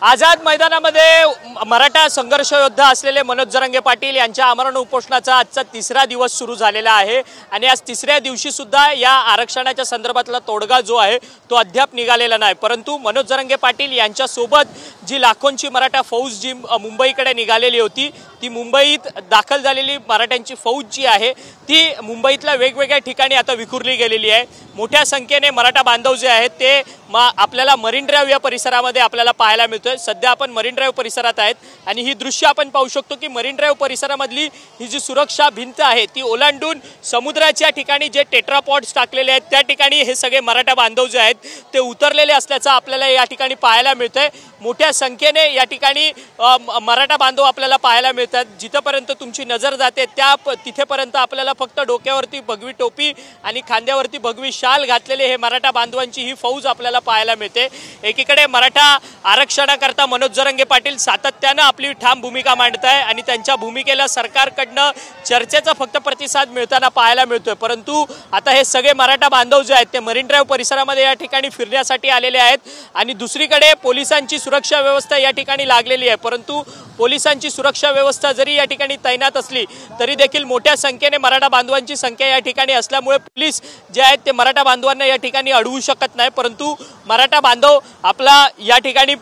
आझाद मैदानामध्ये मराठा संघर्ष योद्धा असलेले मनोज जरांगे पाटील यांच्या आमरण उपोषणाचा आजचा तिसरा दिवस सुरू झालेला आहे आणि आज तिसऱ्या दिवशी सुद्धा या आरक्षणाच्या संदर्भातला तोडगा जो आहे तो अद्याप निघालेला नाही। परंतु मनोज जरांगे पाटील यांच्या सोबत जी लाखोंची मराठा फौज जी मुंबईकडे निघालेली होती ती मुंबईत दाखल झालेली मराठ्यांची फौज जी आहे ती मुंबईतल्या वेगवेगळ्या ठिकाणी आता विखुरली गेलेली आहे। मोठ्या संख्येने मराठा बांधव जे आहेत ते आपल्याला मरीन ड्राइव्ह या परिसरामध्ये आपल्याला पाहायला मिळतोय। सध्या आपण मरीन ड्राइव्ह परिसरात आहेत आणि ही दृश्य आपण पाहू शकतो की मरीन ड्राइव्ह परिसरामधली ही जी सुरक्षा भिंत आहे ती ओलांडून समुद्राच्या ठिकाणी जे टेट्रापॉड्स टाकलेले आहेत त्या ठिकाणी हे सगळे मराठा बांधव जे आहेत ते उतरलेले असल्याचं आपल्याला या ठिकाणी पाहायला मिळतंय। मोठ्या संख्येने या ठिकाणी मराठा बांधव आपल्याला पाहायला मिळतात। जिथपर्यंत तुमची नजर जाते त्या तिथेपर्यंत आपल्याला फक्त डोक्यावरती भगवी टोपी आणि खांद्यावरती भगवी शाल घातलेले हे मराठा बांधवांची ही फौज आपल्याला पाहायला मिळते। एकीकडे मराठा आरक्षणाकरता मनोज जरांगे पाटील सातत्याने आपली ठाम भूमिका मांडत आहे आणि त्यांच्या भूमिकेला सरकारकडनं चर्चेचा फक्त प्रतिसाद मिळताना पाहायला मिळतोय। परंतु आता हे सगळे मराठा बांधव जे आहेत ते मरीन ड्राइव्ह परिसरामध्ये या ठिकाणी फिरण्यासाठी आलेले आहेत आणि दुसरीकडे पोलिसांची सुरक्षा व्यवस्था या ठिकाणी लागलेली आहे। परंतु पोलिसांची सुरक्षा व्यवस्था जरी या ठिकाणी तैनात असली तरी देखील मोठ्या संख्येने मराठा बांधवांची संख्या या ठिकाणी असल्यामुळे पोलीस जे आहेत ते मराठा बांधवांना या ठिकाणी अडवू शकत नाही। परंतु मराठा बांधव आपला या ठिकाणी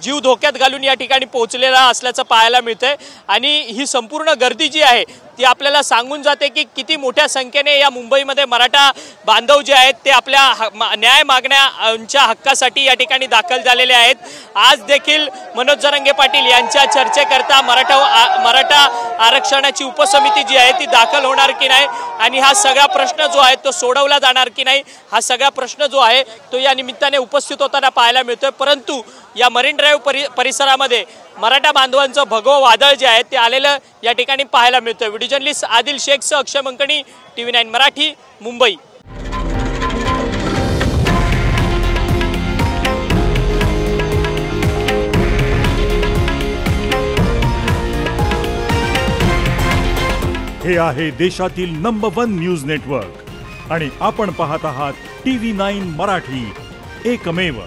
जीव धोक्यात घालून या ठिकाणी पोहोचलेला असल्याचं पाहायला मिळतंय आणि ही संपूर्ण गर्दी जी आहे ती आपल्याला सांगून जाते की किती मोठ्या संख्येने या मुंबईमध्ये मराठा बांधव जे आहेत ते आपल्या न्याय मागण्याच्या हक्कासाठी या ठिकाणी दाखल झालेले आहेत। आज देखील मनोज जरांगे पाटील यांच्या चर्चेकरता मराठा आरक्षणाची उपसमिती जी आहे ती दाखल होणार की नाही आणि हा सगळा प्रश्न जो आहे तो सोडवला जाणार की नाही हा सगळा प्रश्न जो आहे तो या निमित्ताने उपस्थित होताना पाहायला मिळतोय। परंतु या मरीन ड्राइव्ह परिसरामध्ये मराठा बांधवांचं भगवं वादळ जे आहे ते आलेलं या ठिकाणी पाहायला मिळतंय। व्हिडिओ जर्नलिस्ट आदिल शेखसह अक्षय मंकणी, TV9 मराठी, मुंबई। हे आहे देशातील नंबर 1 न्यूज नेटवर्क आणि आपण पाहत आहात TV9 मराठी, एकमेव।